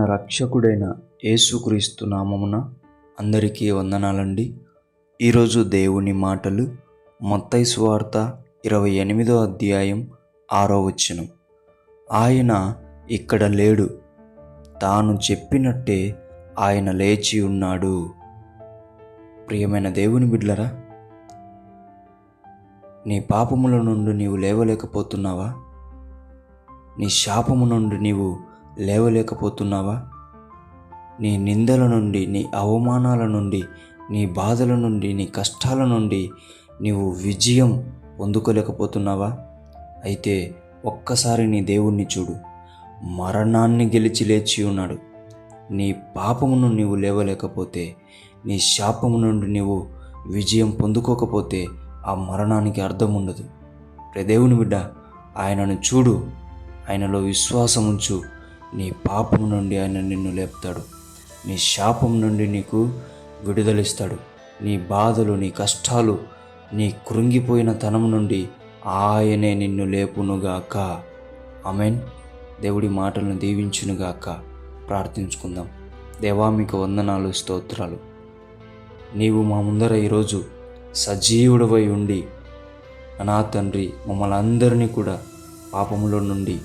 మన రక్షకుడైన యేసుక్రీస్తు నామమున అందరికీ వందనాలండి. ఈరోజు దేవుని మాటలు మత్తయి సువార్త 28వ అధ్యాయం 6వ వచనం. ఆయన ఇక్కడ లేడు, తాను చెప్పినట్టే ఆయన లేచి ఉన్నాడు. ప్రియమైన దేవుని బిడ్డలారా, నీ పాపముల నుండి నీవు లేవలేకపోతున్నావా? నీ శాపము నుండి నీవు లేవలేకపోతున్నావా? నీ నిందల నుండి, నీ అవమానాల నుండి, నీ బాధల నుండి, నీ కష్టాల నుండి నీవు విజయం పొందుకోలేకపోతున్నావా? అయితే ఒక్కసారి నీ దేవుణ్ణి చూడు. మరణాన్ని గెలిచి లేచి ఉన్నాడు. నీ పాపమును నీవు లేవలేకపోతే, నీ శాపము నుండి నీవు విజయం పొందుకోకపోతే ఆ మరణానికి అర్థం ఉండదు. దేవుని బిడ్డ, ఆయనను చూడు, ఆయనలో విశ్వాసం ఉంచు. నీ పాపం నుండి ఆయన నిన్ను లేపుతాడు. నీ శాపం నుండి నీకు విడుదలిస్తాడు. నీ బాధలు, నీ కష్టాలు, నీ కృంగిపోయిన తనం నుండి ఆయనే నిన్ను లేపునుగాక. ఆమేన్. దేవుడి మాటలను దీవించునుగాక. ప్రార్థించుకుందాం. దేవా, మీకు వందనాలు, స్తోత్రాలు. నీవు మా ముందర ఈరోజు సజీవుడవై ఉండి నా తండ్రి మమ్మల్ని అందరినీ కూడా పాపములో నుండి,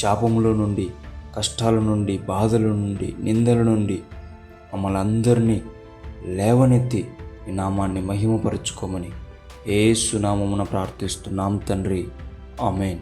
శాపములో నుండి, కష్టాల నుండి, బాధల నుండి, నిందల నుండి మమ్మల్ని అందరినీ లేవనెత్తి నీ నామాన్ని మహిమపరచుకోమని యేసు నామమున ప్రార్థిస్తున్నాం తండ్రి. ఆమేన్.